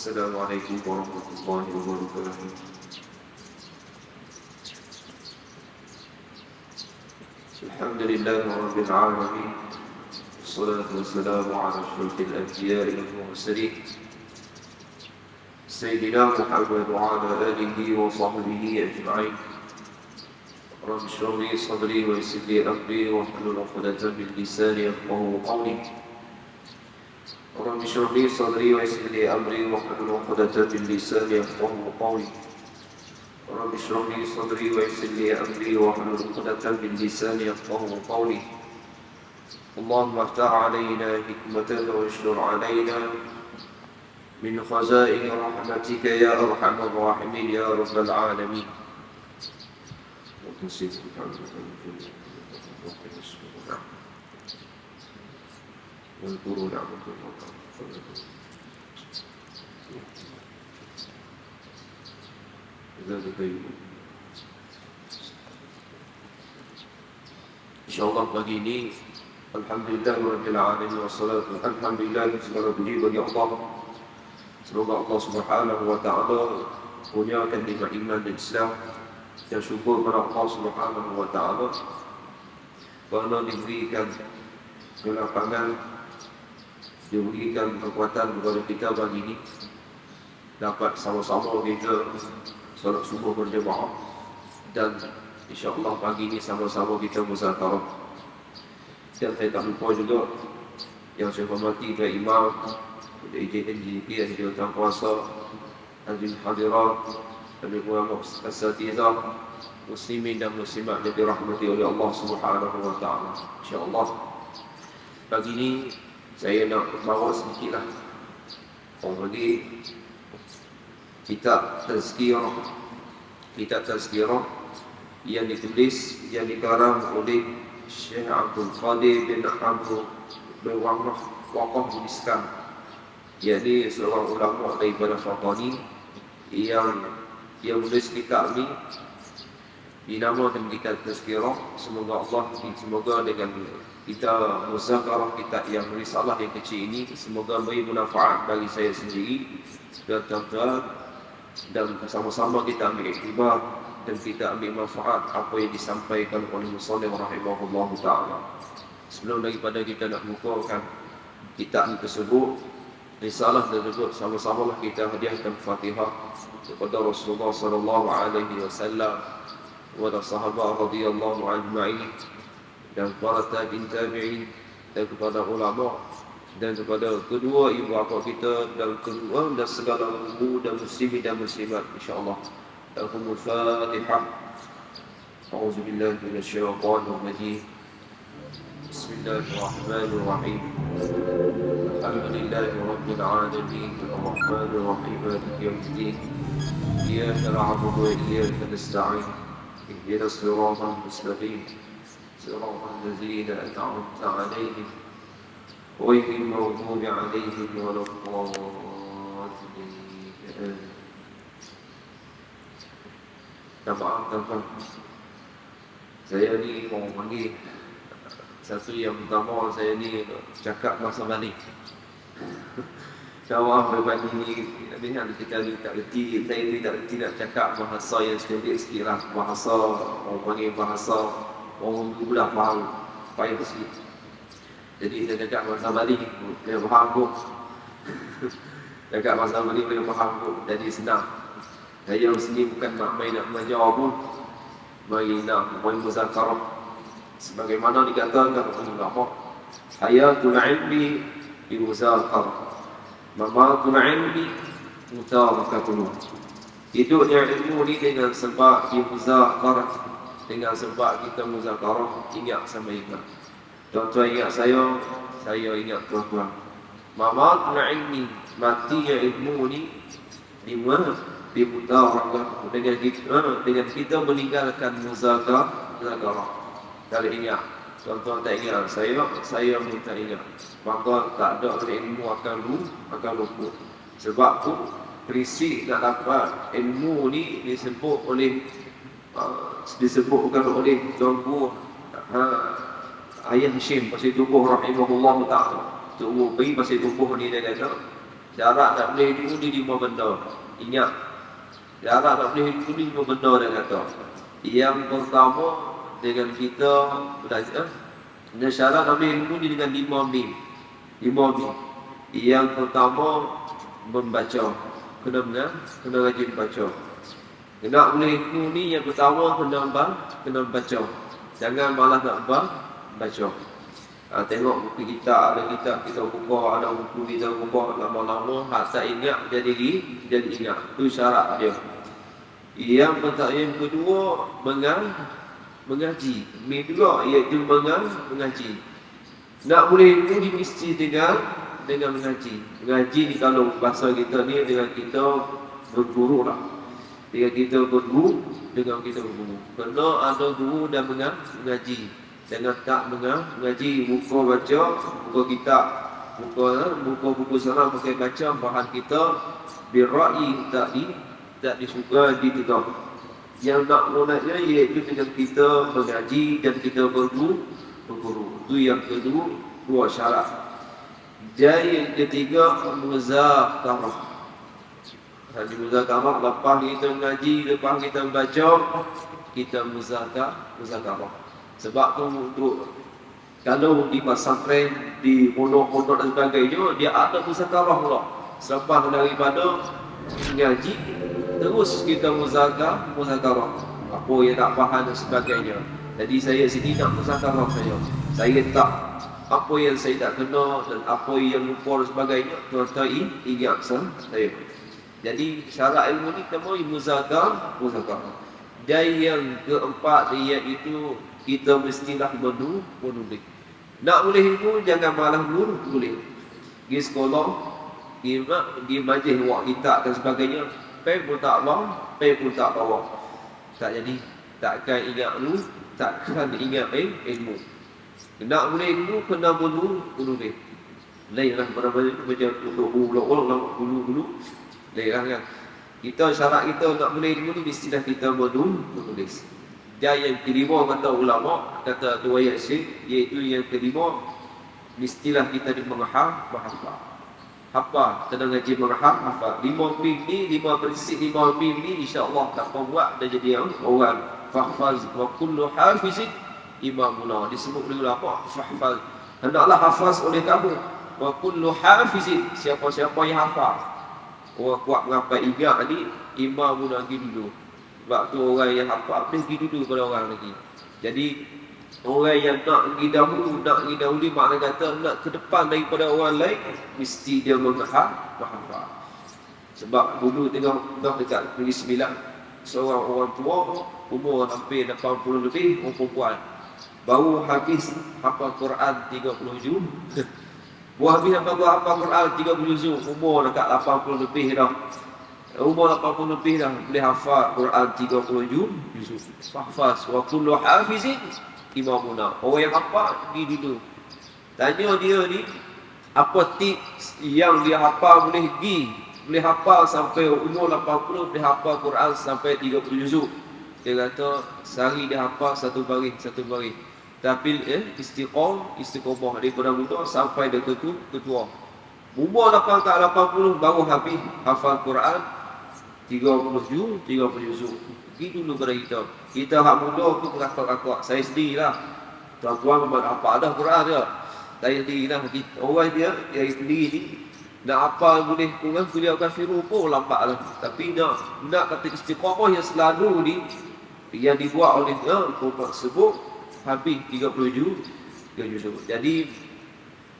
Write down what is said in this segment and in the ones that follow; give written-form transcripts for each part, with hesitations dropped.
السلام عليكم ورحمة الله وبركاته. الحمد لله رب العالمين، والصلاة والسلام على أشرف الأنبياء والمرسلين سيدنا محمد وعلى آله وصحبه أجمعين. رب اشرح لي صدري ويسر لي أمري واحلل عقدة من لساني يفقهوا قولي. رب اشرح لي صدري ويسر لي أمري واحلل عقدة من لساني يفقهوا قولي. رب اشرح لي صدري ويسر لي أمري واحلل عقدة من لساني يفقهوا قولي. اللهم افتح علينا حكمة واشرح علينا من خزائن رحمتك يا أرحم الراحمين يا رب العالمين. واذكروا نعمة الله. InsyaAllah pagi ini Alhamdulillahirabbil alamin wassalatu alhamdulillah segala puji bagi Allah. Semoga Allah Subhanahu wa taala kurniakan nikmat iman dan Islam. Dan syukur kepada Allah Subhanahu wa taala kerana diberikan kelapangan, diberikan kekuatan kepada kita pagi ini dapat sama-sama kita solat subuh berjemaah, dan insya-Allah pagi ini sama-sama kita muzakarah. Dan saya tak lupa juga yang saya hormati Tuan Imam, IJNJP, Anjil Tuan Kuasa, Anjil Hadirat, Anjil Muhammad As-Satizah, Muslimin dan Muslimat yang dirahmati oleh Allah Subhanahu wa taala. Insya-Allah pagi ini saya nak bawa sedikitlah bagi kitab tazkirah yang ditulis, yang dikarang oleh Syekh Abdul Qadir bin Abdul Waqaf bin Iskan, yakni seorang ulama daripada Fatani yang menulis kitab ini dinamakan kitab tazkirah. Semoga dengan kita muzakarah kitab yang risalah yang kecil ini, semoga beri manfaat bagi saya sendiri dan tuan-tuan, dan sama-sama kita ambil iktibar dan kita ambil manfaat apa yang disampaikan oleh musannif rahimahullah ta'ala. Sebelum daripada kita nak bukakan kitab tersebut, risalah tersebut, sama-samalah kita hadiahkan Fatihah kepada Rasulullah sallallahu alaihi wasallam, kepada sahabat radhiyallahu ajma'in, dan para tabi'in, dan kepada ulama, dan kepada kedua ibu bapa kita, dan kedua dan segala ibu dan muslimin dan muslimat, insya-Allah. Al-Fatihah. A'udzubillahi minasyaitonir rajim. Bismillahirrahmanirrahim. Alhamdulillahi rabbil alamin, arrahmanir rahim, maliki yawmiddin. Iyyaka na'budu wa iyyaka nasta'in. Ihdinas siratal mustaqim. Siratal ladzina an'amta 'alaihim ghairil maghdubi 'alaihim waladdallin. Maaf tuan-tuan, saya ni mau panggil satu yang pertama, saya ni cakap bahasa balik. Jawab berbagi ni, adanya kita ni tak reti, saya ni tak reti nak cakap bahasa yang sedikit sikit lah. Bahasa, orang panggil bahasa orang mudah faham, payah sikit. Jadi saya cakap bahasa balik, dia faham pun. Cakap bahasa balik, dia faham pun, jadi senang. Saya sini bukan nak main nak mengajar pun, mari nak main muzakarah. Sebagaimana dikatakan oleh ulama, hayatul ilmi bi muzakarah, mamatul ilmi mutabaqatun. Hidupnya ilmu ni dengan sebab di muzakarah, dengan sebab kita muzakarah, ingat sama ingat. Tuan-tuan ingat saya ingat tuan-tuan. Mamatul ilmi, matinya ilmu ni di mana? Dimutarabah dengan kita meninggalkan muzakarah. Kalau ingat, tuan-tuan tak ingat, saya pun tak ingat, maka tak ada ilmu akan luput. Sebab tu prinsip nak dapat ilmu ni disebutkan oleh Tuanku Ayah Hashim Pasir Tubuh rahimahullah ta'ala. Tubuh beri Pasir Tubuh ni dia kata, Syarat tak boleh hidup ni 5 benda. Ingat, syarat tak boleh hidup ni 5 benda dia kata. Yang pertama, dengan kita belajar, dan syarat tak boleh hidup ni dengan 5 mim. 5 mim. Yang pertama, membaca. Kena rajin baca. Kena boleh hidup ni yang pertama kena baca. Jangan malah nak baca. Tengok buku kita, ada kita buka, ada buku kita buka lama-lama, tak ingat jadi ingat. Itu syarat dia. Yang kedua, mengaji. Ini juga iaitu mengaji. Nak boleh itu mesti dengan mengaji. Mengaji ni kalau bahasa kita ni dengan kita berguru lah. Dengan kita berguru. Kena ada guru dan mengaji. Jangan tak mengaji, buka baca, buka kitab, buka buku sana pakai baca bahan kita birra'i tak disuka ditegak. Yang nak mulanya iaitu dengan kita mengaji dan kita berguru. Itu yang kedua, 2 syarat. Dan yang ketiga, muzakarah. Di muzakarah, lepas kita mengaji, lepas kita membaca, kita muzakarah. Sebab tu untuk kalau di pesantren, di pondok-pondok dan sebagainya, dia ada muzakarah pula. Selepas daripada mengaji, terus kita muzakarah. Apa yang tak faham dan sebagainya. Jadi saya sini nak muzakarah saya. Saya tak, apa yang saya tak kena dan apa yang lupa dan sebagainya, tuan-tuan ingat saya. Jadi syarat ilmu ni kita muzakarah. Dan yang keempat iaitu kita mestilah menulis. Nak boleh ilmu jangan malah menulis. Pergi sekolah, pergi majlis buat kitab dan sebagainya, pen pun tak bawa. Tak jadi, takkan ingat ilmu. Nak boleh ilmu kena menulis. Lainlah macam untuk bulu. Lainlah kan. Kita syarat kita nak boleh ilmu ni mestilah kita menulis. Dan yang kelima kata ulama, kata Tua Yasin, iaitu yang kelima, mestilah kita menghafal. Hafal, kena ngaji menghafal. 5 mim ni, 5 prinsip 5 mim ni, insya-Allah tak buat dan jadi orang fahfaz wa kullu hafizin imamuna. Disebut oleh ulama, fahfaz. Hendaklah hafaz oleh kamu. Wa kullu hafizin, siapa-siapa yang hafal. Orang kuat menghafal ingat ni, imamuna pergi dulu. Sebab tu orang yang hafal pergi dulu pada orang lagi. Jadi orang yang nak pergi dahulu makna kata nak ke depan daripada orang lain, mesti dia menghafal. Sebab dulu tengok dekat Negeri Sembilan, seorang orang tua umur hampir 80 lebih, orang perempuan, baru habis hafal Quran 30 juz. Baru habis hafal Quran 30 juz, umur dekat 80 lebih dah. Umur 80 lebih dah boleh hafal Quran 30 juz. Fahfaz wa kullu hafizin imamuna. Orang yang hafal pergi dulu. Tanya dia ni, apa tips yang dia hafal boleh hafal sampai umur 80, boleh hafal Quran sampai 30 juz. Dia kata sehari dia hafal satu baris. Tapi istiqomah daripada muda sampai dia ketua. Umur 80 baru habis hafal Quran 30 juz. Pergi dulu pada kita. Kita hak muda tu berakak-akak. Saya sendirilah. Tuan-tuan memang apa ada Quran dia. Saya sendirilah. Orang dia yang sendiri ni nak apa boleh kurang kuliah kafiru pun lambat lah. Tapi nak kata istiqamah yang selalu ni yang dibuat oleh perempuan tersebut habis 30 juz.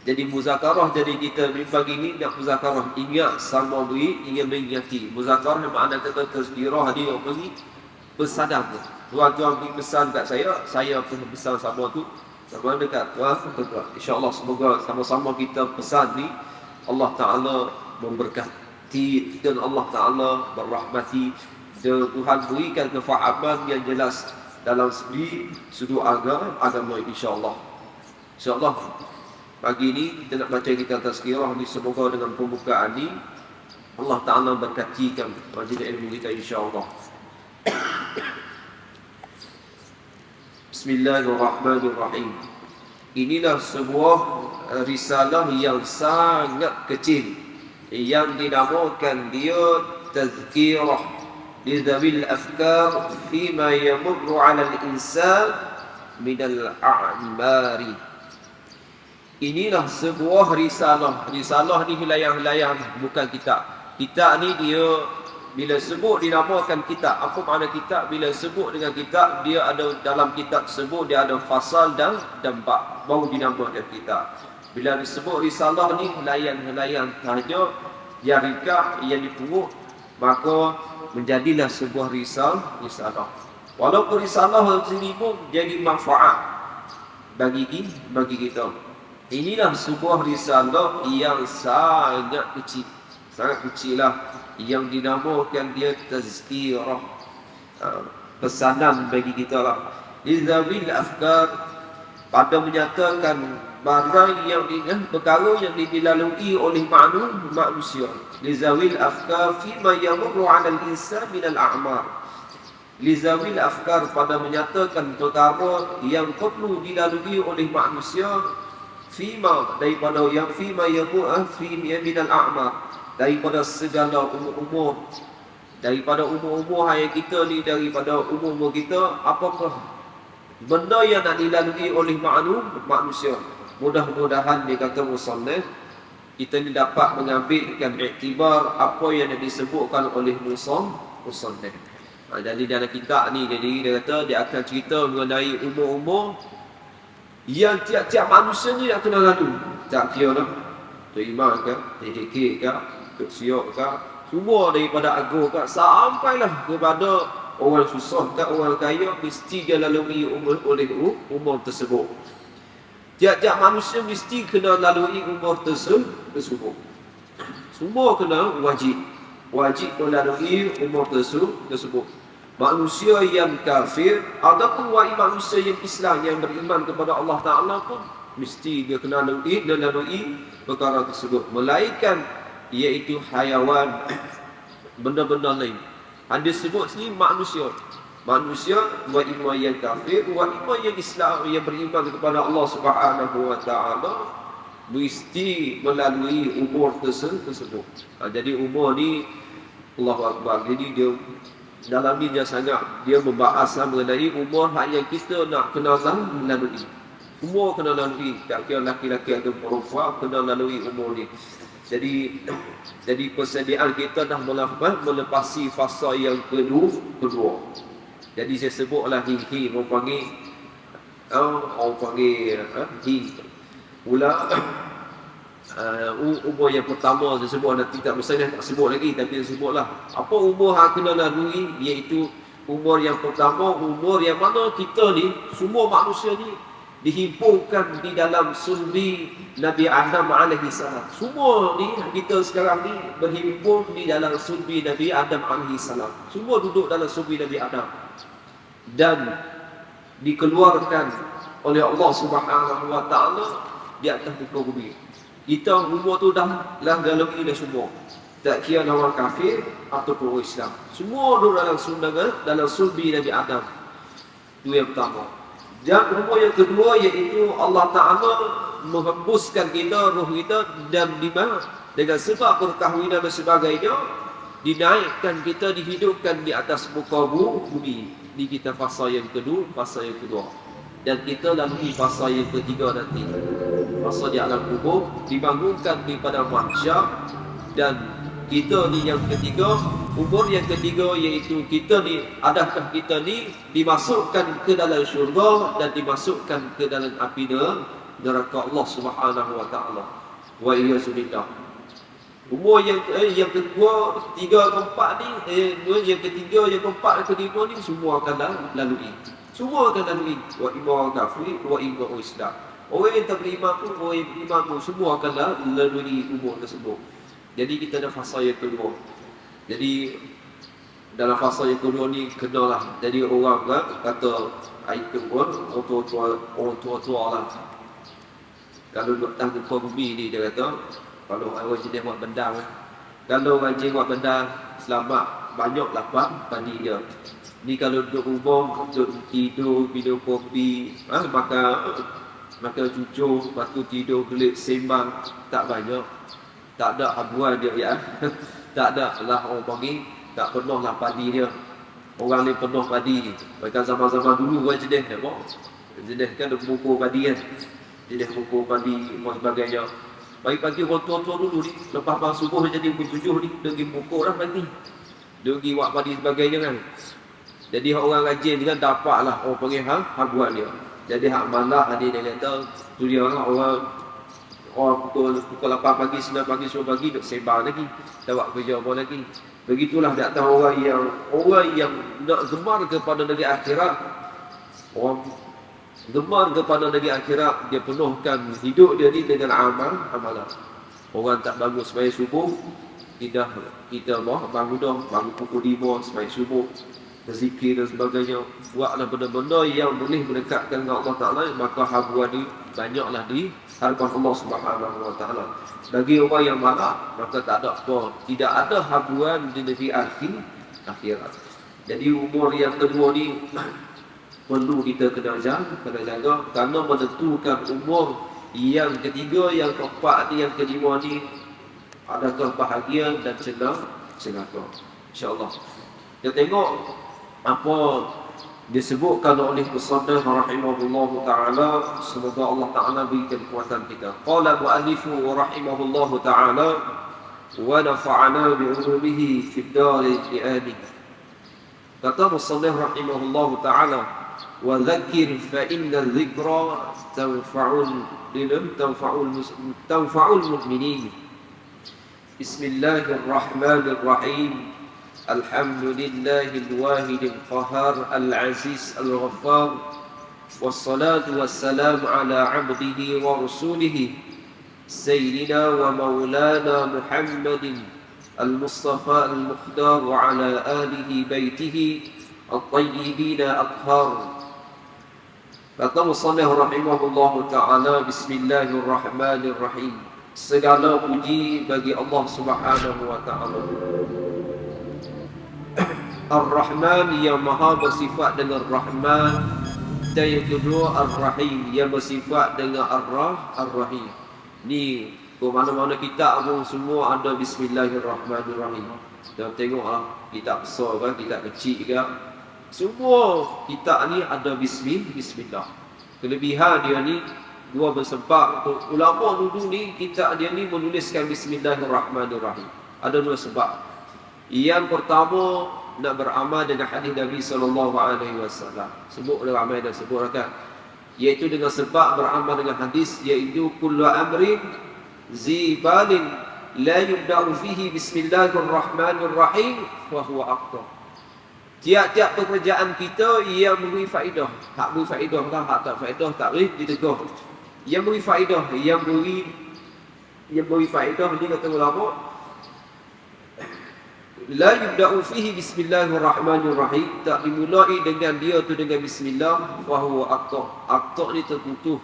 Jadi muzakarah, jadi kita pagi ni nak muzakarah, ingat sama ingin mengingati. Muzakarah makna kata tazkirah dia bagi pesanan. Tuan-tuan beri pesan kat saya pun pesan sama tu. Sama dekat tuan. InsyaAllah semoga sama-sama kita pesan ni Allah Ta'ala memberkati dan Allah Ta'ala berrahmati dan Tuhan berikan kefahaman yang jelas dalam sudut agama insyaAllah. InsyaAllah pagi ini kita nak baca kitab tazkirah ni, semoga dengan pembukaan ni Allah Ta'ala berkatikan majlis ilmu kita insyaAllah. Bismillahirrahmanirrahim. Inilah sebuah risalah yang sangat kecil yang dinamakan dia tazkirah lidhawil afkar fima yamurru ala al-insan minal a'mari. Inilah sebuah risalah. Risalah ni hilayah-hilayah, bukan kitab. Kitab ni dia bila sebut dinamakan kitab. Apa makna kitab? Bila sebut dengan kitab, dia ada dalam kitab tersebut dia ada fasal dan bab, baru dinamakan kitab. Bila disebut risalah ni hilayah-hilayah sahaja yang ringkas, yang dipungut, maka menjadilah sebuah risalah. Walaupun risalah sendiri pun jadi manfaat bagi kita. Inilah sebuah risalah yang sangat kecil lah, yang dinamakan dia tazkirah, pesanan bagi kita lah. Lidhawil afkar, pada menyatakan barang yang perkara yang dilalui oleh manusia. Lidhawil afkar fima yamurru 'ala al-insan min al-a'mar. Lidhawil afkar, pada menyatakan perkara yang perlu dilalui oleh manusia, fima, daripada yang fima yamurru fi min al-a'mar, daripada segala umur-umur, daripada umur-umur hayat kita ni, daripada umur kita, apakah benda yang nak dilalui oleh manusia. Mudah-mudahan dia kata musannif, kita ni dapat mengambilkan iktibar apa yang disebutkan oleh musannif. Jadi dalam kitab ni dia kata dia akan cerita mengenai umur-umur yang tiap-tiap manusia ni nak kena lalu. Tak kira dah Tok Iman ke, TDK ke, Tok Siok ke, semua daripada agung ke, sampailah kepada orang susah ke, orang kaya, mesti dia lalui umur tersebut. Tiap-tiap manusia mesti kena lalui umur tersebut. Semua kena wajib melalui umur tersebut. Manusia yang kafir ataupun manusia yang Islam yang beriman kepada Allah Ta'ala pun mesti dia kena lalui perkara tersebut. Melainkan iaitu hayawan, benda-benda lain. Hadis sebut sini manusia wa imma yang kafir wa imma yang Islam yang beriman kepada Allah Subhanahu wa taala mesti melalui umur tersebut. Jadi umur ni Allahu Akbar. Jadi dia dalam ni dia sangat dia membahas mengenai umur yang kita nak kena lalui. Semua kena lalui, tak kira laki-laki atau perempuan, kena lalui umur ni. Jadi persediaan kita dah melepasi fasa yang kedua. Jadi saya sebutlah orang panggil hi. Pula umur yang pertama saya sebut, nanti tak misalnya tak sebut lagi, tapi saya sebutlah apa umur yang kena lalui, iaitu umur yang pertama, umur yang mana kita ni semua manusia ni dihimpunkan di dalam sulbi Nabi Adam alaihi salam. Semua ni kita sekarang ni berhimpun di dalam sulbi Nabi Adam alaihi salam. Semua duduk dalam sulbi Nabi Adam dan dikeluarkan oleh Allah Subhanahu wa taala di atas muka bumi. Kita umur tu dah lalui dah semua. Tak kira orang kafir ataupun orang Islam. Semua duduk dalam sulbi Nabi Adam. Itu yang pertama. Dan umur yang kedua iaitu Allah Ta'ala menghembuskan kita, roh kita, dan dengan sebab perkahwinan dan sebagainya dinaikkan kita, dihidupkan di atas muka bumi. Di kita fasa yang kedua. Dan kita lalui fasa yang ketiga nanti. Fasa di alam kubur, dibangunkan daripada mahsyar, dan kita ni yang ketiga, umur yang ketiga iaitu kita ni, adakah kita ni dimasukkan ke dalam syurga dan dimasukkan ke dalam api neraka Allah Subhanahu wa taala. Wa iyyazubillah. Umur yang kedua, ketiga, keempat ni, yang ketiga, yang keempat, yang kelima ni semua akan lalui. Semua akan lalui. Wa imma kafir, wa imma Islam. Orang yang tak beriman pun, orang yang beriman pun, semua akan lalui umur tersebut. Jadi kita ada fasa yang kedua. Jadi dalam fasa yang kedua ni kenalah. Jadi orang kata item pun orang tua lah. Kalau duduk atas muka bumi ni dia kata, kalau orang jenis buat benda, kalau orang jenis buat benda selamat, banyak lapar padi dia. Ni kalau duduk rumah, duduk tidur, minum kopi, makan cucur, lepas tu tidur, gelik, sembang, tak banyak. Tak ada habuan dia ya. Tak ada lah orang panggil, tak penuh lah padi dia. Orang ni penuh padi. Bahkan zaman-zaman dulu orang jenis apa? Jenis kan ada buku padi kan. Jenis buku padi dan sebagainya. Pagi-pagi orang tua-tua dulu ni, lepas bang subuh jadi pukul 7 ni, dia pergi buku orang padi. Dia pergi buat padi sebagainya kan. Jadi orang rajin ni kan dapatlah orang panggil habuan dia. Jadi hak malah dia kata tu dia orang pukul 8 pagi, 9 pagi, 10 pagi duk sebar lagi. Tak buat kerja apa lagi. Begitulah datang orang yang nak gemar kepada negeri akhirat. Orang gemar kepada negeri akhirat, dia penuhkan hidup dia ni dengan amalan. Orang tak bangun sembahyang subuh, kita bangun pukul 5 sembahyang subuh, berzikir dan sebagainya. Buatlah benda-benda yang boleh mendekatkan dengan Allah Ta'ala, maka habuan ni banyaklah di hadapan Allah Subhanahu Wa Ta'ala. Bagi orang yang malah, maka tak ada apa, tidak ada habuan di negeri akhirat. Jadi umur yang kedua ni perlu kita kena jaga kerana menentukan umur yang ketiga, yang keempat ni, yang kelima ni adakah bahagia dan celaka. InsyaAllah kita tengok apa disebutkan oleh musannaf rahimahullahu ta'ala. Semoga Allah Ta'ala berikan kekuatan kita. Qala mu'allifu rahimahullahu ta'ala wa nafa'ana bi'ulumihi fid dari amin. Kata musannaf rahimahullahu ta'ala, wa dzakir fa inna dzikra tanfa'ul mu'minin. Bismillahirrahmanirrahim. Alhamdulillahil wahidil qahar al-aziz al-ghaffar. Wassalatu wassalamu ala abdihi wa rasulihi sayyidina wa maulana Muhammadin al-Mustafa al-Mukhtar wa ala alihi baitihi at-tayyibina athhar. Kata musannaf rahimahullahu ta'ala, bismillahirrahmanirrahim. Segala puji bagi Allah Subhanahu wa ta'ala. Ar-Rahman yang maha bersifat dengan Rahman, dan yang kedua Ar-Rahim yang bersifat dengan Ar-Rahim. Ni ke mana-mana kitab pun semua ada Bismillahirrahmanirrahim. Kita tengoklah kitab besar kan, kitab kecil ke, semua kitab ni ada Bismillah. Kelebihan dia ni dua bersebab. Ulama dulu ni kitab dia ni menuliskan Bismillahirrahmanirrahim. Ada dua sebab. Yang pertama, nak beramal dengan hadis Nabi SAW. Sebut ramai dah sebut kan. Iaitu dengan sebab beramal dengan hadis, iaitu kullu amrin zibalin la yubda'u fihi bismillahirrahmanirrahim wa huwa aqta. Tiap-tiap pekerjaan kita yang memberi faedah, hak beri faedah lah, hak tak faedah tak boleh ditegur. Yang beri faedah, yang beri faedah ni kata ulama, la yubda'u fihi bismillahirrahmanirrahim, tak dimulai dengan dia tu dengan bismillah, wa huwa aqta. Aqta ni terputus,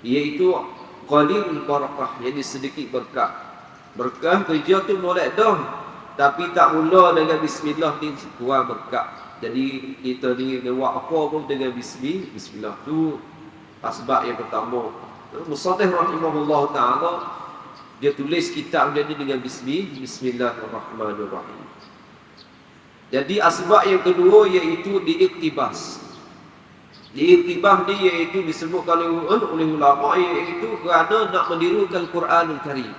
iaitu qalilul barakah, jadi sedikit berkah. Berkah kerja tu molek dah, tapi tak mula dengan bismillah ni kurang berkah. Jadi kita ni buat apa pun dengan bismillah tu sebab yang pertama. Musannaf rahimahullah ta'ala, dia tulis kitab dia ni dengan Bismillahirrahmanirrahim. Jadi asbab yang kedua iaitu diiktibas. Diiktibas ni iaitu disebutkan oleh ulama, iaitu kerana nak menirukan Quranul Karim.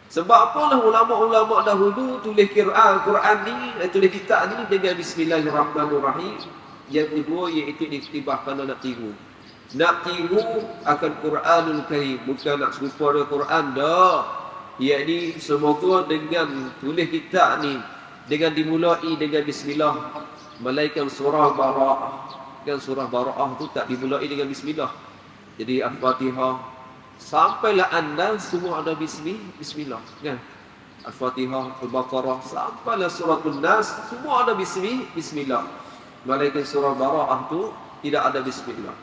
Sebab apalah ulama-ulama dahulu tulis Quran ni, tulis kitab ni dengan Bismillahirrahmanirrahim. Yang kedua iaitu diiktibas kerana nak tiru. Nak tiru akan Quranul Karim, bukan nak serupa dengan Quran dah. Iaitu semoga dengan tulis kitab ni, dengan dimulai dengan bismillah, melainkan surah Bara'ah. Kan surah Bara'ah tu tak dimulai dengan bismillah. Jadi Al-Fatihah sampailah An-Nas semua ada bismillah kan. Al-Fatihah, Al-Baqarah sampailah suratul Nas semua ada bismillah. Melainkan surah Bara'ah tu tidak ada bismillah.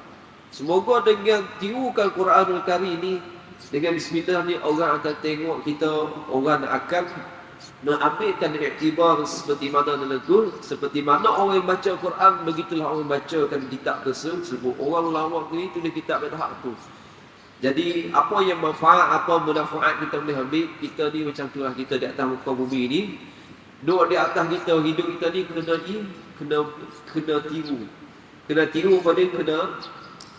Semoga dengan tirukan Quranul Karim ni dengan bismillah ni, orang akan tengok kita, orang akan mengambilkan iktibar seperti mana nentu, seperti mana orang yang baca Quran, begitulah orang bacakan kitab tersebut. Orang ulama ni tulis kitab pada hak tu. Jadi apa yang manfaat, apa manfaat kita boleh ambil, kita ni macam tu lah, kita di atas muka bumi ni, duduk di atas kita, hidup kita ni kena tiru. Kena tiru pada kena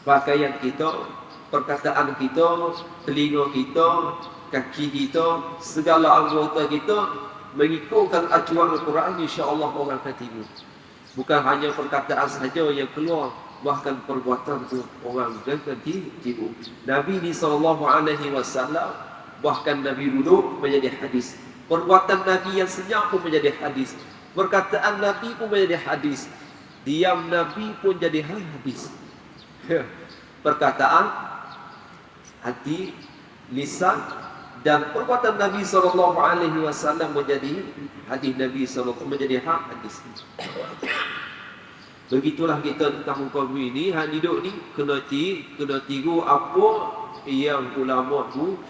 pakaian kita, perkataan kita, telinga kita, kaki kita, segala anggota kita mengikutkan acuan Al-Quran, insya-Allah orang akan tiru. Bukan hanya perkataan sahaja yang keluar, bahkan perbuatan tu orang akan tiru. Nabi SAW, bahkan Nabi dulu menjadi hadis. Perbuatan Nabi yang senyap pun menjadi hadis. Perkataan Nabi pun menjadi hadis. Diam Nabi pun jadi hadis. Perkataan, hati, lisan dan perbuatan Nabi SAW menjadi hadis. Nabi SAW menjadi hadis. Begitulah kita tentang muka bumi ni, hidup ni kena tiru apa yang ulama tu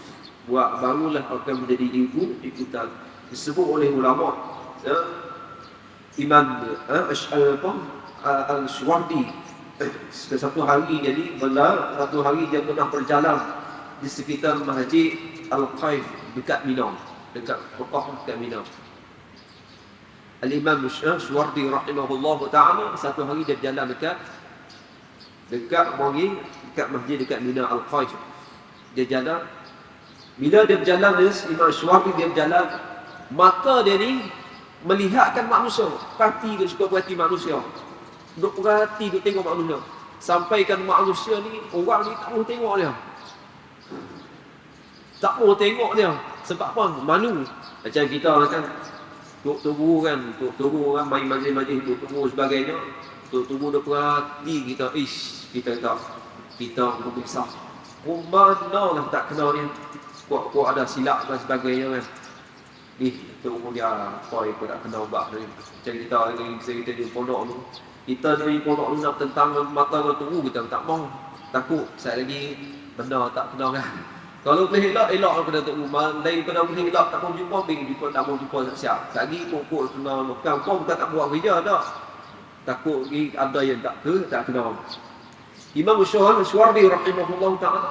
buat, barulah akan menjadi ikutan. Disebut oleh ulama Imam Al-Syuwardi, satu hari dia pernah berjalan di sekitar Masjid Al-Qaif dekat Mina, dekat Mekah, dekat Mina. Al-Imam Syuwardi rahimahullah ta'ala, satu hari dia berjalan dekat masjid dekat Mina Al-Qaif. Dia jalan. Bila dia berjalan, Imam Syuwardi dia berjalan, mata dia ni melihatkan manusia. Hati dia suka perhati manusia. Duk perhati, duk tengok manusia. Sampaikan manusia ni, orang ni tak mau tengok dia. Tak mau tengok dia. Sebab apa? Malu. Macam kita kan, Tok Tunggu kan, main majlis-majlis Tok Tunggu sebagainya. Tok Tunggu dah perhati kita, kita berpisah. Mana lah tak kenal dia. Kuat ada silap dan sebagainya kan. Tok Tunggu dia, kau tak kenal bak ni. Macam kita di pondok tu. Kita di pondok tu nak tentang mata Tok Tunggu, kita tak mau. Takut, saya lagi benda tak kenal kan. Kalau boleh elok pada Tok Tunggu. Lain pada boleh elok, tak mau jumpa, tak mau jumpa siap. Lagi pokok kenal lokal, kau bukan tak buat kerja tak. Takut ada yang tak kenal. Imam Syuwardi rahimahullah ta'ala,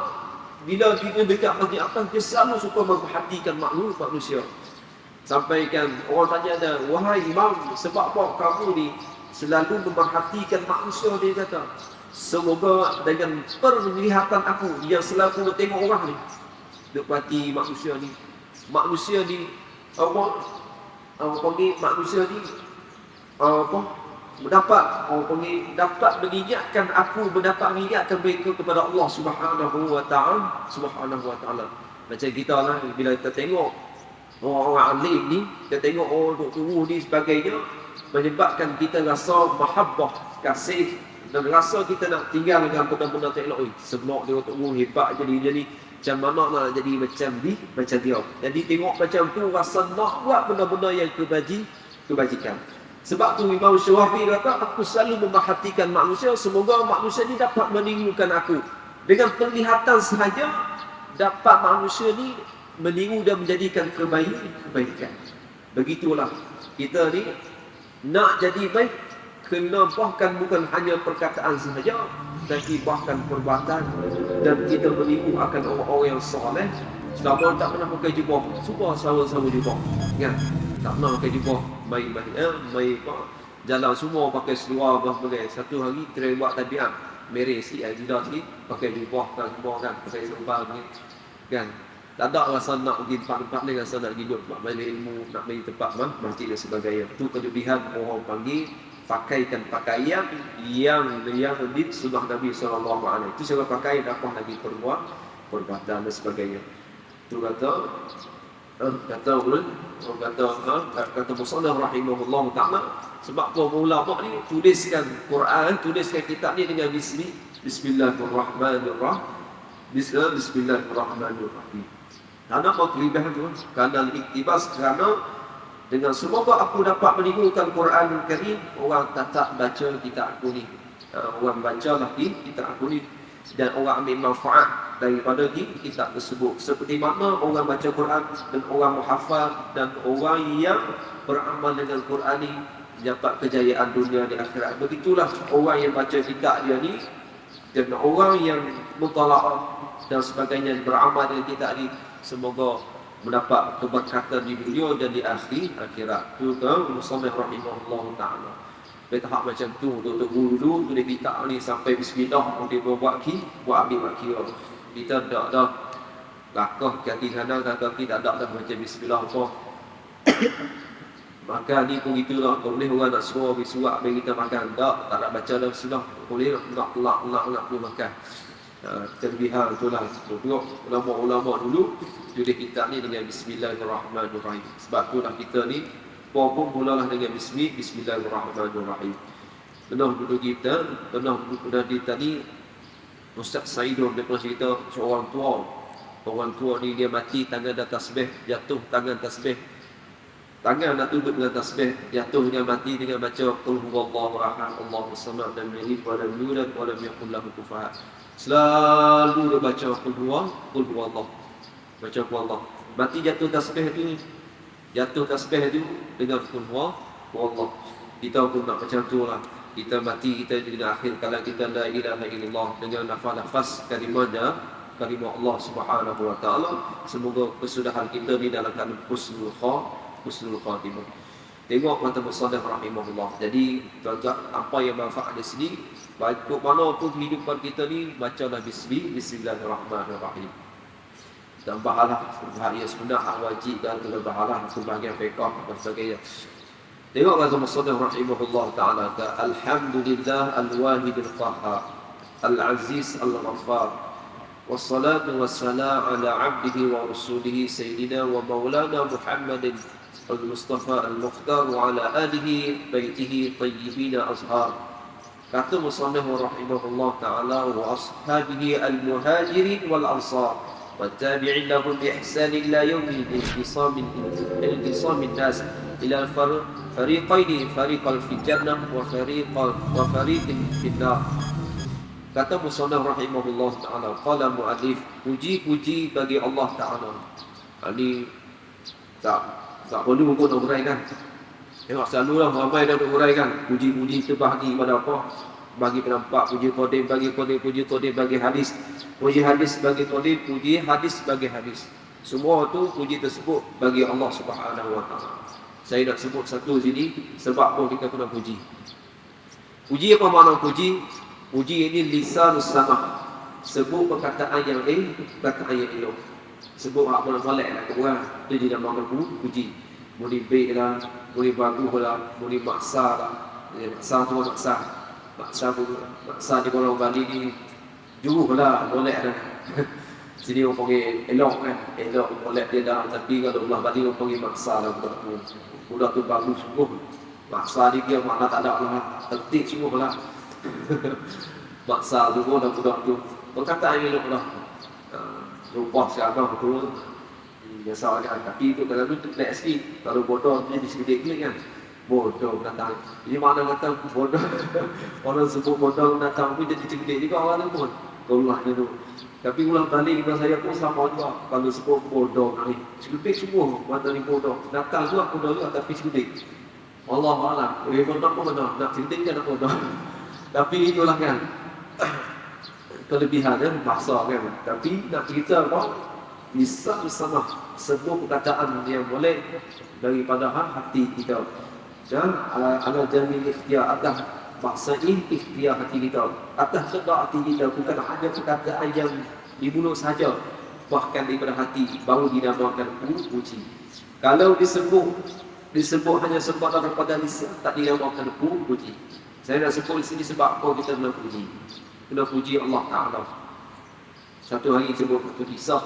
bila dia dekat masjid atas, dia selalu suka memperhatikan manusia. Sampaikan, orang tanya dia, wahai Imam, sebab apa kamu ni selalu memperhatikan manusia, dia kata. Semoga dengan penglihatan aku yang selalu tengok orang ni, duk perhati manusia ni, dapat mengingatkan aku, mengingatkan mereka kepada Allah Subhanahu wa ta'ala. Macam kita lah, bila kita tengok orang-orang alim ni, kita tengok Tok Tunggu ni sebagainya, menyebabkan kita rasa mahabbah, kasih, dan rasa kita nak tinggal dengan benda-benda tak elok. Sebab dia Tok Tunggu hebat jadi macam mana nak jadi macam dia. Jadi tengok macam tu, rasa nak buat benda-benda yang kebajikan. Sebab tu Imam Syuwardi kata, aku selalu memperhatikan manusia, semoga manusia ni dapat menirukan aku. Dengan penglihatan sahaja dapat manusia ni meniru dan menjadikan kebaikan. Begitulah kita ni nak jadi baik, kena bahkan bukan hanya perkataan sahaja, tapi bahkan perbuatan, dan kita meniru akan orang-orang yang soleh. Selama tak pernah pakai jubah, cuba sama-sama jubah kan? Tak pernah pakai jubah, main jalan semua pakai seluar boleh. Satu hari kita buat tabiat mereh sikit, jidat sikit, pakai jubah kan, semua kan, pakai serban kan. Tak ada rasa nak pergi tempat-tempat ni, rasa nak pergi duduk tempat majlis ilmu, nak pergi tempat masjid dan sebagainya. Itu kelebihan orang panggil pakaikan pakaian yang di sunnah Nabi SAW. Itu sebab pakaian apa lagi perbuatan dan sebagainya. Itu kata Musannaf rahimahullah ta'ala, sebab ulama ni tuliskan Quran, tuliskan kitab ni dengan Bismillahirrahmanirrahim. Kenapa kelebihan tu? Kerana iktibas, kerana dengan semoga aku dapat menirukan Quranul Karim, orang tak baca kitab aku ni. Orang baca lagi kitab aku ni, dan orang ambil manfaat daripada kitab tersebut. Seperti mana orang baca Quran dan orang menghafal dan orang yang beramal dengan Quran ni dapat kejayaan dunia di akhirat. Begitulah orang yang baca kitab dia ni Dan orang yang mutalaah dan sebagainya beramal dengan kita ni, semoga mendapat keberkatan di dunia dan di akhirat. Itu kan musannif rahimahullah taala. Tahap macam tu untuk dulu tu dia kita ni sampai bismillah dia buat ambil kira. Kita tak dah lakah kaki kanan kaki tak ada dah macam bismillah apa. Maka ni pun itulah, boleh orang nak suruh suap bagi kita makan tak nak baca dalam sunnah, boleh nak pun makan. Terbihan itulah tengok ulama-ulama dulu tulis kitab ni dengan bismillahirrahmanirrahim. Sebab itulah kita ni pun mulalah dengan bismillahirrahmanirrahim. Pernah dulu kita pernah di tadi Ustaz Saidun dia pernah cerita seorang tua. Orang tua ni dia mati tangan dah tasbih, jatuh tangan tasbih. Tangan nak tutup dengan tasbih, jatuh dengan mati dengan baca qul huwallahu ahad, Allahus samad, lam yalid wa lam yulad wa lam yakul lahu kufuwan ahad. Selalu dia baca qul huwallah. Baca qul huwallah. Mati jatuh tasbih tu dengan qul huwallah. Kita pun nak macam tu lah. Kita mati kita dengan akhir kalam kita la ilaha illallah dengan nafas kalimah Allah Subhanahu wa taala. Semoga kesudahan kita ni dalam keadaan husnul khatimah. Tengok mata musannif rahimahullah. Jadi tuan-tuan, apa yang manfaat di sini, baik mana pun kehidupan kita ni, bacalah bismillahirrahmanirrahim. Dan bahalah bahaya sunnah wajib dan bahalah sebahagian fiqh dan sebagainya. Tengok mata musannif rahimahullah taala, alhamdulillah al-wahidil qahhar al-aziz al-ghaffar. Wassalatu wassalamu ala abdihi wa rasulihi sayyidina wa maulana Muhammadin al-Mustafa al-Mukhtar wa ala alihi baitihi tayyibina azhar. Kata musannif rahimahullah ta'ala wa ashabihi al-muhajirin wal ansar wa tabi'in lahum bi ihsan ila yawmi inqisamin nas ila al-fariqaini fariqal fil jannah wa fariqin fil nar. Kata musannif rahimahullah ta'ala, qala mu'allif, puji-puji bagi Allah Ta'ala. Ini tak perlu pun nak uraikan. Tengok selalulah ramai dah nak uraikan. Puji-puji itu bahagi pada apa? Bagi penampak, puji qadim bagi qadim, puji qadim bagi hadis. Puji hadis bagi qadim, puji hadis bagi hadis. Semua tu puji tersebut bagi Allah Subhanahu wa taala. Saya nak sebut satu sini sebab pun kita kena puji. Puji apa makna puji? Puji ini lisanus sama. Sebut perkataan yang elok. Sebut apa nak molek nak kurang, tu dia nama puji. Boleh baik lah, boleh bagus lah, boleh maksa lah. Maksa tu maksa. Maksa di orang Bali ni juruh lah, molek dah. Sini orang panggil elok kan. Elok molek dia dah, tapi kalau Allah Bali orang panggil maksa lah budak tu. Budak tu bagus sungguh. Maksa dia makna tak ada lah. Tertik sungguh lah. Maksa tu pun dah budak tu. Perkataan elok lah. Rupa sekarang betul. Biasa ada kaki tu kalau tu naik sikit. Kalau bodoh dia sedikit klik kan. Bodoh datang. Ini mana kata bodoh. Orang sebut bodoh datang pun jadi sedikit juga orang tu pun. Tolonglah dulu. Tapi ulang balik dengan saya pun sama juga. Kalau sebut bodoh ni. Sedikit semua mana ni bodoh. Datang tu aku bodoh juga tapi sedikit. Allah Allah. Bodoh pun benar. Nak sedikit kan nak bodoh. Tapi itulah kan. Kelebihan kan bahasa kan. Tapi nak cerita apa? Bisa bersama sebuah perkataan yang boleh daripada hati kita. Dan ala jamil ikhtiar atas bahasa ikhtiar hati kita. Atas kehendak hati kita, bukan hanya perkataan yang di mulut saja, bahkan daripada hati baru dinamakan puji. Kalau disebut hanya sebab daripada lisan, tak dinamakan puji. Saya nak sebut di sini sebab apa kita kena puji. Kena puji Allah Ta'ala. Satu hari sebut satu kisah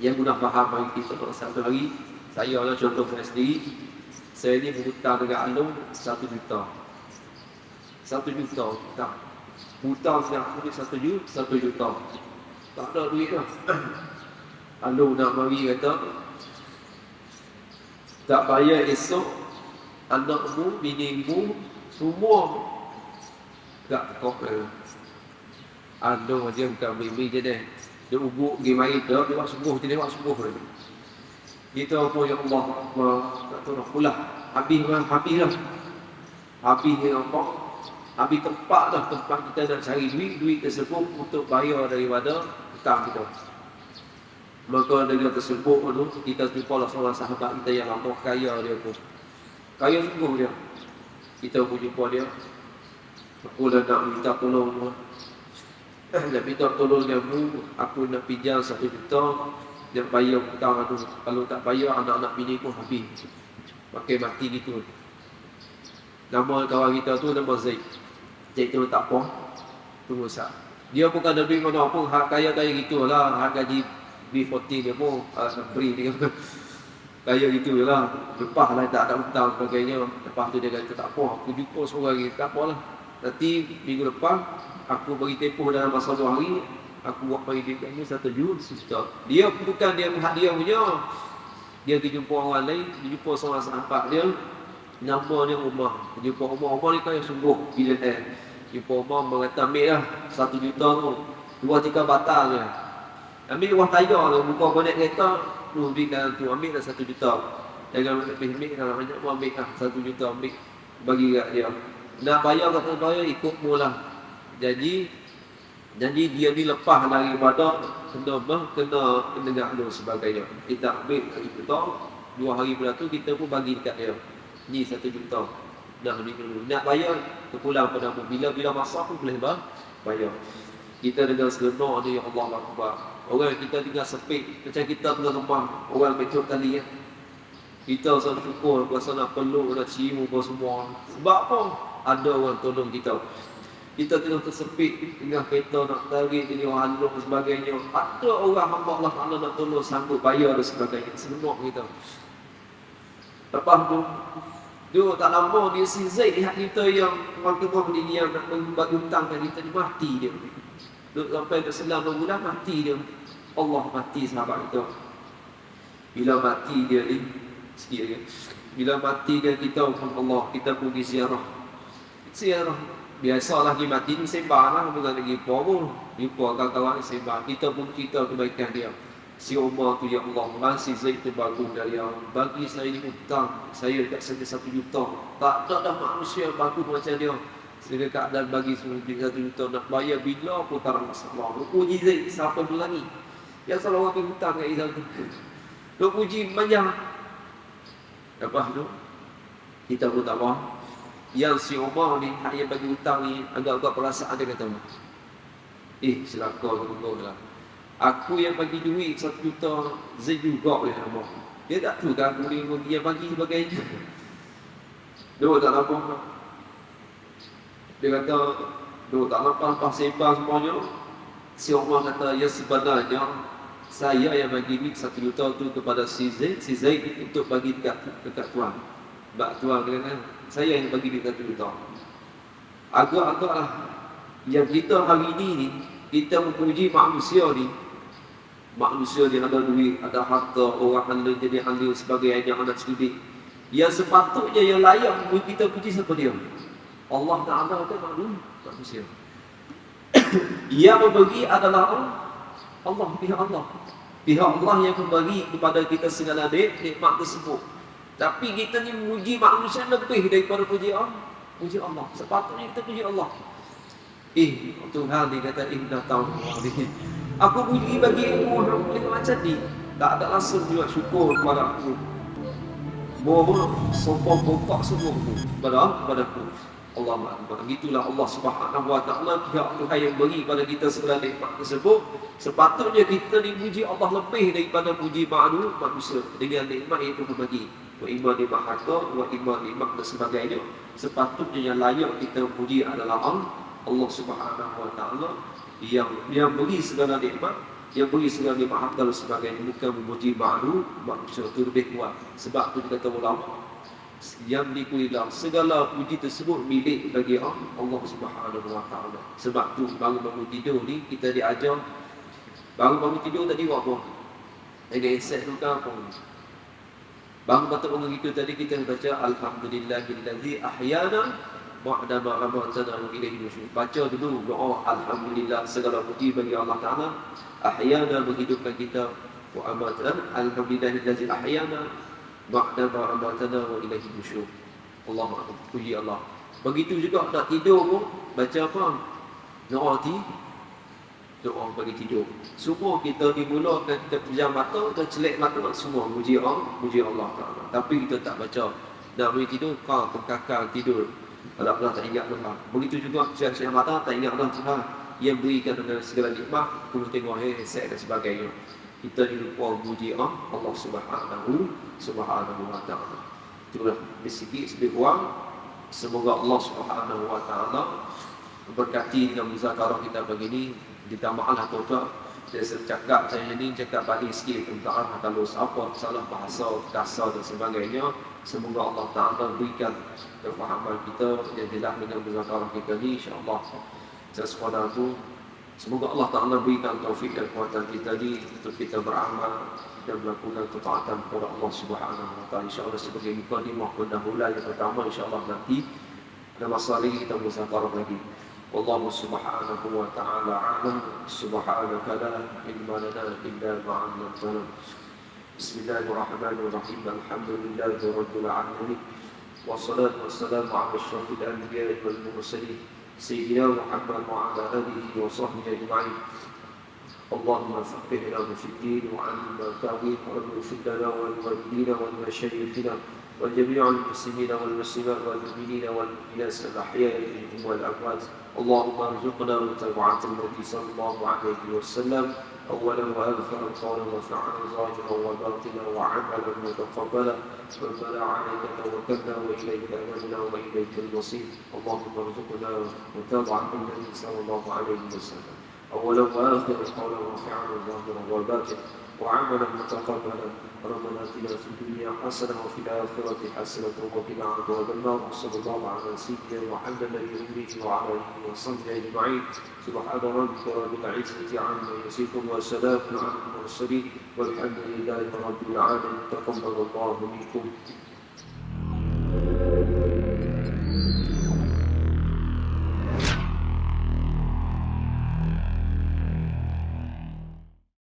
yang mudah faham bagi kita. Satu hari, saya lah contoh saya sendiri. Saya ni berhutang dengan Alung 1 juta. 1 juta hutang. Hutang sekarang ni 1 juta. Tak ada duit lah. Alung nak mari kata, tak bayar esok, anakmu, binimu, semua tak tekok. Aduh, dia bukan bimbing je deh. Dia ubuk pergi mari dah, dia buat sungguh, dia buat sungguh dah. Kita apa yang Allah tak tahu dah pula. Habis lah. Habis dia apa? Habis tempat kita nak cari duit tersebut untuk bayar daripada hutang kita. Maka dengan tersebut tu kita jumpa seorang sahabat kita yang lama kaya dia pun. Kaya sungguh dia. Kita pun jumpa dia. Aku dah nak minta tolong. Nak minta tolong dia pun. Aku nak pinjam 1 juta. Dia bayar hutang tu. Kalau tak bayar anak-anak bini pun habis. Pakai mati gitu. Nama kawan kita tu nama Zaid. Zaid tu tak apa. Tunggu sah. Dia bukan ada duit mana pun. Hak kaya-kaya gitulah. Hak gaji B40 dia pun free dia. Kaya gitu je lah. Lepas lah tak ada hutang sebagainya. Lepas tu dia kata tak apa. Aku jumpa seorang lagi. Tak apalah. Nanti minggu depan aku bagi tempoh dalam masa 2 hari. Aku buat bagi dia ni 1 juta. Dia bukan dia hak dia punya. Dia pergi jumpa orang lain. Dia jumpa seorang sahabat dia. Nama dia Umar. Dia jumpa Umar. Umar ni kaya sungguh. Bila jumpa Umar berkata ambil lah 1 juta tu. 2-3 batal je. Ambil wah tayar tu, buka bonet kereta, lu duit dalam tu, ambil dah 1 juta. Jangan ambil kalau banyak pun ambil lah 1 juta, ambil bagi kat dia. Nak bayar kata bayar, ikut mula. Jadi dia ni lepas daripada kena dengar lu sebagainya. Kita ambil 1 juta, 2 hari pula tu kita pun bagi dekat dia. Ni 1 juta. Dah ambil dulu. Nak bayar, terpulang pada mu. Bila masa pun boleh bayar. Kita dengan seronok ni, ya Allah Akbar. Orang kita tinggal sepik, macam kita tengah rumah, orang betul kali ya. Kita rasa syukur, rasa nak peluk, nak cium apa semua. Sebab apa? Ada orang tolong kita. Kita tengah tersepit, tengah kereta nak tarik, tengah orang halung dan sebagainya. Ada orang hamba Allah Ta'ala nak tolong, sanggup bayar dan sebagainya. Seronok kita. Lepas tu, dia tak lama dia si Zaid lihat kita yang orang ni yang nak bagi hutang kan kita, dia mati dia. Duduk sampai terselang 2 bulan, mati dia. Allah mati sahabat kita. Bila mati dia ni, sikit lagi. Bila mati dia kita, Allah, kita pergi ziarah. Biasalah dia mati ni sembah lah, bukan lagi pun. Jumpa kawan-kawan sembah. Kita pun cerita kebaikan dia. Si Umar tu, ya Allah, masih Zaid tu bagus dari Allah. Bagi saya ni hutang, saya dekat saja 1 juta. Tak ada dah manusia bagus macam dia. Saya keadaan bagi 1 juta nak bayar bila pun tak ada masalah. Puji Zaid siapa tu lagi? Yang selalu orang hutang kat Izal tu. Dia puji banyak. Lepas tu kita pun tak faham. Yang si Umar ni, hak yang bagi hutang ni, agak-agak perasaan dia kata, selaka tunggu lah. Aku yang bagi duit 1 juta, Zaid juga boleh nama. Dia tak tahu kan aku ni yang bagi sebagainya. Dia tak nampak. Dia kata, tak nampak sembah semuanya. Si Umar kata, ya sebenarnya saya yang bagi duit 1 juta tu kepada si Zaid untuk bagi dekat tuan. Bak tuan kata, saya yang bagi duit 1 juta. Agak-agaklah yang kita hari ni kita memuji manusia ni. Manusia dia ada duit, ada harta, orang handal jadi handal sebagainya, anak studi. Yang sepatutnya yang layak kita puji siapa dia? Allah Ta'ala kan manusia. Yang memberi adalah Allah, pihak Allah. Pihak Allah yang memberi kepada kita segala nikmat tersebut. Tapi kita ni memuji manusia lebih daripada puji Allah. Sepatutnya kita puji Allah. Tuhan dia kata, inna ta'ala. Aku puji bagi ilmu macam ni. Tak ada langsung juga syukur kepada aku. Mohon sopan bokak semua tu kepada aku. Allah Akbar. Begitulah Allah Subhanahu Wa Taala, pihak Tuhan yang beri pada kita segala nikmat tersebut. Sepatutnya kita dipuji Allah lebih daripada puji manusia dengan nikmat yang Tuhan bagi. Wa iman nikmat harta, wa iman nikmat dan sebagainya. Sepatutnya yang layak kita puji adalah Allah Subhanahu Wa Taala yang beri segala nikmat, yang beri segala nikmat harta dan sebagainya. Bukan memuji manusia itu lebih kuat. Sebab tu kata ulama, yang dikulilah segala puji tersebut milik bagi Allah Subhanahu Wa Taala. Sebab tu bangun tidur ni kita diajar, bangun tidur tadi buat apa? Ada set tu kan apa? Bangun itu tadi kita baca alhamdulillahillazi ahyana ba'da ma amatana wa ilaihi nusyur. Baca dulu doa alhamdulillah, segala puji bagi Allah Taala, ahyana menghidupkan kita, wa amatana alhamdulillahillazi ahyana ba'da ma amatana wa ilaihi nusyur. Allah puji Allah. Begitu juga nak tidur pun baca apa? Doa doa bagi tidur. Semua kita dimulakan kita pejam mata, kita celak mata, semua muji Allah Ta'ala. Tapi kita tak baca. Nak bagi tidur, kau terkakal tidur. Kalau Allah tak ingat Allah. Begitu juga siang-siang mata tak ingat Allah Ta'ala. Yang berikan dengan segala nikmat, perlu tengok headset dan sebagainya. Kita dilupa muji Allah Subhanahu wa Ta'ala. Itulah sedikit lebih kurang. Semoga Allah Subhanahu wa Ta'ala berkati dengan muzakarah kita begini. Ditambahlah tuan-tuan, saya cakap saya ini cakap balik sikit tentang kalau siapa salah bahasa kasar dan sebagainya. Semoga Allah Ta'ala berikan kefahaman kita yang jelas dengan muzakarah kita ni, insya-Allah. Sesuatu itu semoga Allah Ta'ala berikan taufik dan kekuatan kita ni untuk kita beramal dan melakukan ketaatan kepada Allah Subhanahu wa Ta'ala. InsyaAllah sebagai mukadimah pendahuluan yang pertama, insyaAllah nanti ada masa lagi kita muzakarah lagi. Wallahu subhanahu wa ta'ala a'lam. Subhanaka la ilma lana illa ma 'allamtana. Bismillahirrahmanirrahim. Alhamdulillahi rabbil alamin. Wassalatu wassalamu ala asyrafil anbiya'i wal mursalin. Sayyidina Muhammad wa ala alihi wa sahbihi ajma'in. اللهم فقهنا في الدين وعلمنا التأويل واغفر لنا ولوالدينا ولمشايخنا وجميع المسلمين والمسلمات والمؤمنين والمؤمنات الأحياء منهم والأموات. اللهم ارزقنا متابعة النبي صلى الله عليه وسلم أولا وآخرا قولا وفعلا ظاهرا وباطنا وعملا متقبلا. ربنا عليك توكلنا وإليك أنبنا وإليك المصير. اللهم ارزقنا متابعة النبي صلى الله عليه وسلم أولا وآخرا قولا وفعلا ظاهرا وباطنا وعملا متقبلا. ربنا آتنا في الدنيا حسنة وفي الآخرة حسنة وقنا عذاب النار. وصلى الله على سيدنا محمد النبي وعلى آله وصحبه أجمعين. سبحان ربك رب العزة عما يصفون وسلام على المرسلين والحمد لله رب العالمين. تقبل الله منكم.